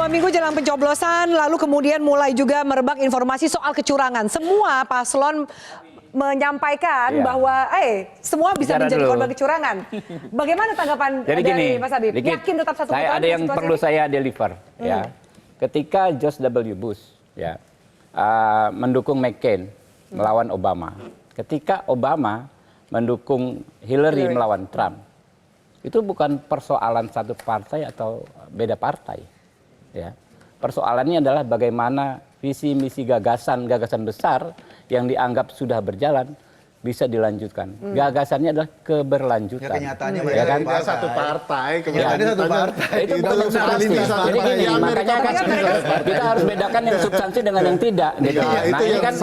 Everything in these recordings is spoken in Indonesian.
2 minggu jelang pencoblosan, lalu kemudian mulai juga merebak informasi soal kecurangan. Semua paslon menyampaikan bahwa semua bisa menjadi korban kecurangan. Bagaimana tanggapan dari Mas Habib? Yakin tetap satu putaran? Ada yang perlu saya deliver. Ya. Ketika George W. Bush mendukung McCain melawan Obama, ketika Obama mendukung Hillary melawan Trump, itu bukan persoalan satu partai atau beda partai. Ya. Persoalannya adalah bagaimana visi misi gagasan besar yang dianggap sudah berjalan bisa dilanjutkan. Gagasannya adalah keberlanjutan. Ya, kenyataannya ya kan? satu partai. Kenyataannya satu partai. Itu bukan substansi. Jadi gini, makanya kan kita harus bedakan yang substansi dengan yang tidak. Gitu. Ya, nah ini kan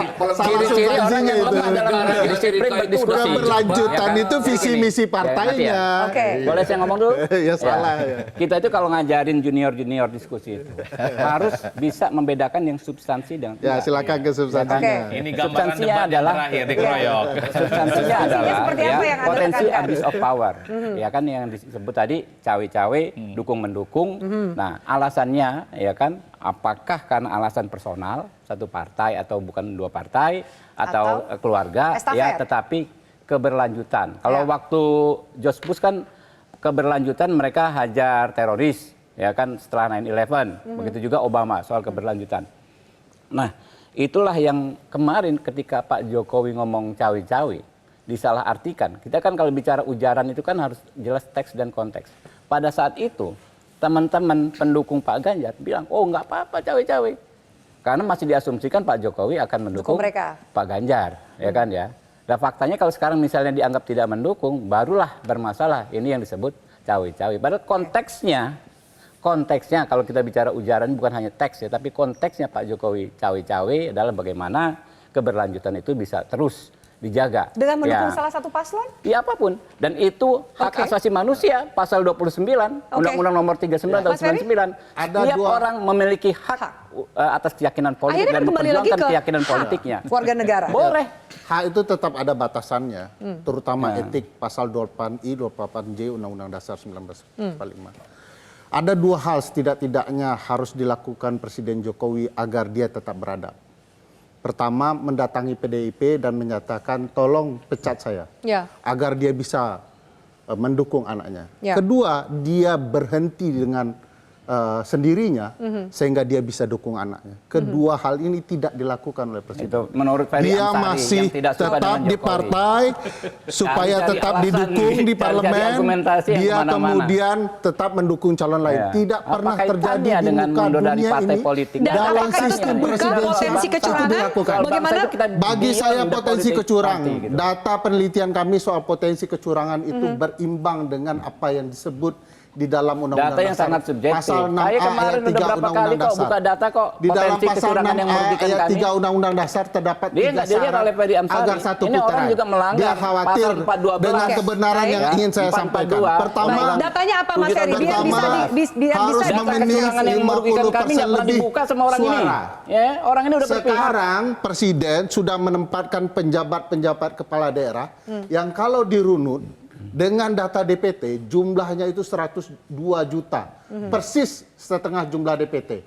ciri-ciri orang yang lemah dalam disiplin berdiskusi. Keberlanjutan itu visi misi partainya. Boleh saya ngomong dulu? Ya salah. Kita itu kalau ngajarin junior diskusi itu harus bisa membedakan yang substansi dengan ya silakan ke substansinya. Ini gambaran debat yang terakhir dikeroyok. Substansinya adalah ya, potensi abuse of power, ya kan yang disebut tadi cawe-cawe, dukung-mendukung. Nah, alasannya ya kan apakah karena alasan personal satu partai atau bukan dua partai atau keluarga estafet. Ya, tetapi keberlanjutan. Kalau waktu George Bush kan keberlanjutan mereka hajar teroris, ya kan setelah 9/11. Begitu juga Obama soal keberlanjutan. Nah, itulah yang kemarin ketika Pak Jokowi ngomong cawe-cawe disalahartikan. Kita kan kalau bicara ujaran itu kan harus jelas teks dan konteks. Pada saat itu teman-teman pendukung Pak Ganjar bilang, oh nggak apa-apa cawe-cawe. Karena masih diasumsikan Pak Jokowi akan mendukung Pak Ganjar. Ya kan ya. Dan faktanya kalau sekarang misalnya dianggap tidak mendukung, barulah bermasalah. Ini yang disebut cawe-cawe. Padahal konteksnya kalau kita bicara ujaran bukan hanya teks ya, tapi konteksnya Pak Jokowi cawe-cawe adalah bagaimana keberlanjutan itu bisa terus dijaga. Dengan mendukung salah satu paslon? Ya apapun. Dan itu hak asasi manusia, pasal 29, Undang-Undang nomor 39 tahun 99. Setiap orang memiliki hak atas keyakinan politik dan memperjuangkan keyakinan politiknya. Warga negara. Boleh. Hak itu tetap ada batasannya, terutama etik pasal 28I, 28J Undang-Undang Dasar 1945. Ada dua hal setidak-tidaknya harus dilakukan Presiden Jokowi agar dia tetap beradab. Pertama, mendatangi PDIP dan menyatakan tolong pecat saya. Agar dia bisa mendukung anaknya. Kedua, dia berhenti dengan sendirinya sehingga dia bisa dukung anaknya. Kedua hal ini tidak dilakukan oleh Presiden. Itu menurut Ferry dia Amsari masih yang tidak suka tetap di partai supaya tetap didukung di parlemen. Dia kemudian tetap mendukung calon lain. Tidak pernah terjadi di muka dunia ini dalam sistem presidensial itu dilakukan. Bagi saya potensi kecurangan. Data penelitian kami soal potensi kecurangan itu berimbang dengan apa yang disebut di dalam undang-undang data yang dasar, sangat subjektif. pasal 6A Saya kemarin ayat 3 udah berapa undang-undang kali kok dasar. buka data kok Di dalam potensi pasal kecurangan 6A yang merugikan ayat kami. 3 undang-undang dasar terdapat tiga syarat agar satu ini putaran. orang juga melanggar Dia khawatir pasal 412. dengan kebenaran yang ingin saya sampaikan. Pertama, datanya apa Mas Ferry? Biar harus bisa memenuhi kecurangan yang merugikan kami nggak pernah dibuka sama orang ini. Ya, orang ini udah berpihak. Sekarang Presiden sudah menempatkan penjabat-penjabat kepala daerah yang kalau dirunut dengan data DPT jumlahnya itu 102 juta. Persis setengah jumlah DPT.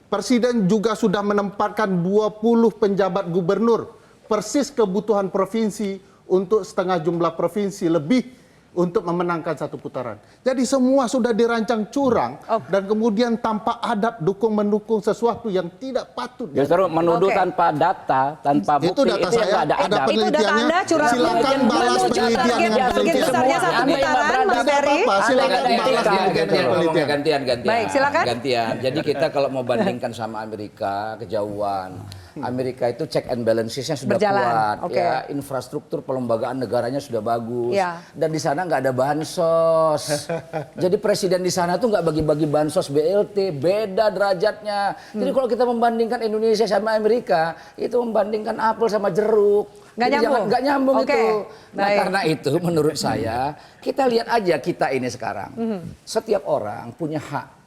Presiden juga sudah menempatkan 20 penjabat gubernur. Persis kebutuhan provinsi untuk setengah jumlah provinsi lebih untuk memenangkan satu putaran. Jadi semua sudah dirancang curang dan kemudian tanpa adab mendukung sesuatu yang tidak patut. Justru menuduh tanpa data, tanpa bukti. Itu data saya, ada penelitiannya. Silakan balas penelitian dengan penelitian. Satu putaran, Mas Ferry. Silakan balas penelitian. Gantian. Baik, silakan. Gantian. Jadi kita kalau mau bandingkan sama Amerika, kejauhan. Amerika itu check and balancesnya sudah kuat, ya, infrastruktur pelembagaan negaranya sudah bagus, dan di sana nggak ada bansos. Jadi presiden di sana tuh nggak bagi-bagi bansos BLT, beda derajatnya. Jadi kalau kita membandingkan Indonesia sama Amerika, itu membandingkan apel sama jeruk. Nggak nyambung itu. Nah karena itu menurut saya kita lihat aja kita ini sekarang, setiap orang punya hak.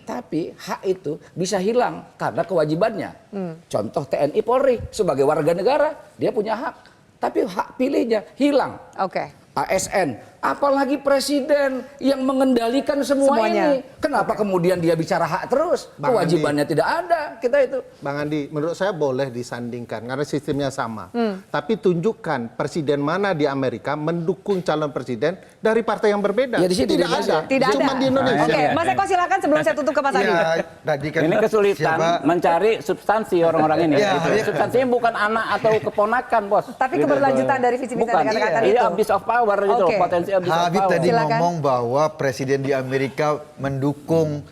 Tapi hak itu bisa hilang karena kewajibannya. Contoh TNI Polri sebagai warga negara dia punya hak, tapi hak pilihnya hilang. ASN Apalagi presiden yang mengendalikan Semuanya. ini. Kenapa kemudian dia bicara hak terus? Bang Kewajibannya tidak ada kita itu. Bang Andi, menurut saya boleh disandingkan karena sistemnya sama. Tapi tunjukkan presiden mana di Amerika mendukung calon presiden dari partai yang berbeda. Ya, di sini tidak di Indonesia. ada. Tidak Cuma ada. di Indonesia. Oke, Mas Eko silakan sebelum saya tutup ke Mas Adi. Ya, tadi kan Ini kesulitan mencari substansi orang-orang ini. Ya, gitu. ya. Substansinya bukan anak atau keponakan, bos. Tapi Gitu. keberlanjutan dari visi misi yang Bukan. dikatakan Iya, itu. abuse of power gitu, Oke. potensi abuse of Habib power. tadi Silakan. ngomong bahwa presiden di Amerika mendukung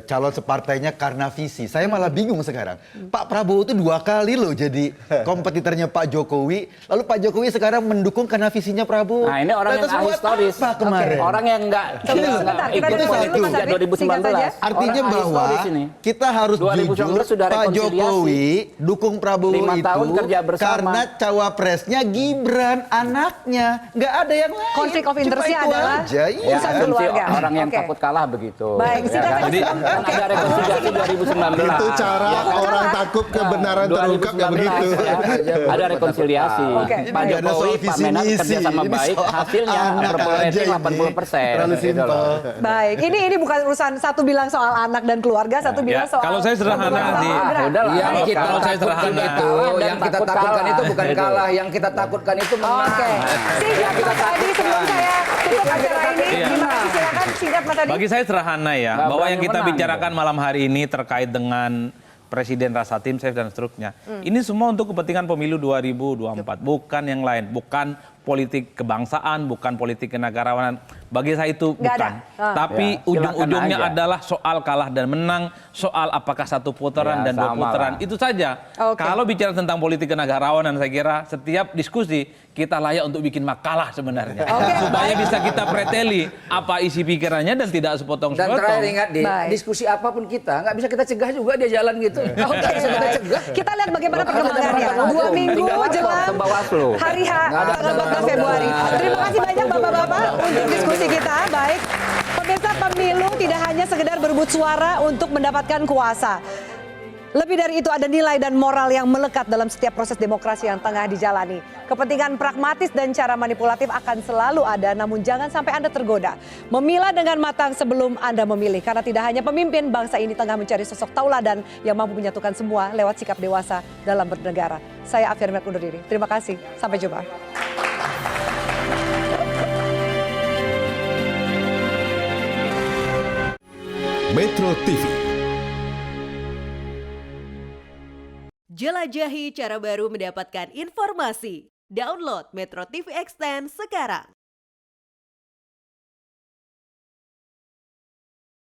calon separtainya karena visi. Saya malah bingung sekarang. Pak Prabowo itu 2 kali loh jadi kompetitornya Pak Jokowi. Lalu Pak Jokowi sekarang mendukung karena visinya Prabowo. Nah, ini orang yang Lantas buat ahistoris. apa kemarin? Orang yang enggak Sebentar, kita ikut dengar politik dulu, Mas sejak Habib, singkat saja. 2019. Artinya Orang bahwa ahistoris ini. kita harus 2019 jujur sudah Pak rekonsiliasi. Jokowi dukung Prabowo 5 itu tahun kerja bersama. karena cawapresnya Gibran anaknya. Nggak ada yang lain. Konflik of Cuma interest-nya itu adalah aja, iya. urusan asumsi keluarga. orang yang Oke. takut kalah begitu. Baik, singkat kan? saja. Kan ada rekonsiliasi 2019. Itu cara orang takut kebenaran terungkap ya begitu. Ya. Ada rekonsiliasi. Oke. Pak Ini ada Jokowi, soal Pak visi Menak misi. kerja sama Ini baik, soal hasilnya anak approval aja rating ini. 80%. Terlalu gitu simpel. loh. Baik, ini bukan urusan satu bilang soal anak dan keluarga, satu bilang soal kalau saya sederhana hubungan sih. sama Gibran. Udahlah. Yang Baik, kita kalau saya takutkan sederhana. itu, Dan yang kita takut takutkan kalah. itu bukan Gitu. kalah, yang kita takutkan itu menang. Oke, singkat Mas Adi sebelum saya tutup acara ini. Iya. Terima kasih, silakan singkat Mas Adi. Bagi saya sederhana ya, Nggak bahwa berani yang kita menang, bicarakan malam hari ini terkait dengan Presiden Rasa Tim Ses dan seterusnya. Ini semua untuk kepentingan pemilu 2024, bukan yang lain, bukan politik kebangsaan, bukan politik kenegarawanan. Bagi saya itu Nggak bukan. ada. Tapi Ya, silakan ujung-ujungnya aja. adalah soal kalah dan menang, soal apakah satu putaran Ya, dan 2 sama putaran. lah. Itu saja. Oke. Kalau bicara tentang politik kenegarawanan, saya kira setiap diskusi kita layak untuk bikin makalah sebenarnya. Oke, Supaya baik. bisa kita preteli apa isi pikirannya dan tidak Dan sepotong-sepotong. terakhir ingat di Baik. diskusi apapun kita nggak bisa kita cegah juga dia jalan gitu. Oke, Nggak bisa kita baik. cegah. Kita lihat bagaimana Kalau perkembangannya. ada perkembangan 2 hukum, minggu tinggal lapor jelang ke Bawaslu. hari H, Nggak tanggal ada 14 Februari. perkembangan. Terima kasih banyak Bapak-Bapak untuk diskusi kita. Baik, pemirsa, pemilu tidak hanya sekedar berebut suara untuk mendapatkan kuasa. Lebih dari itu ada nilai dan moral yang melekat dalam setiap proses demokrasi yang tengah dijalani. Kepentingan pragmatis dan cara manipulatif akan selalu ada, namun jangan sampai Anda tergoda. Memilah dengan matang sebelum Anda memilih, karena tidak hanya pemimpin, bangsa ini tengah mencari sosok tauladan yang mampu menyatukan semua lewat sikap dewasa dalam bernegara. Saya Afian Met undur diri. Terima kasih. Sampai jumpa. Metro TV. Jelajahi cara baru mendapatkan informasi. Download Metro TV Extend sekarang.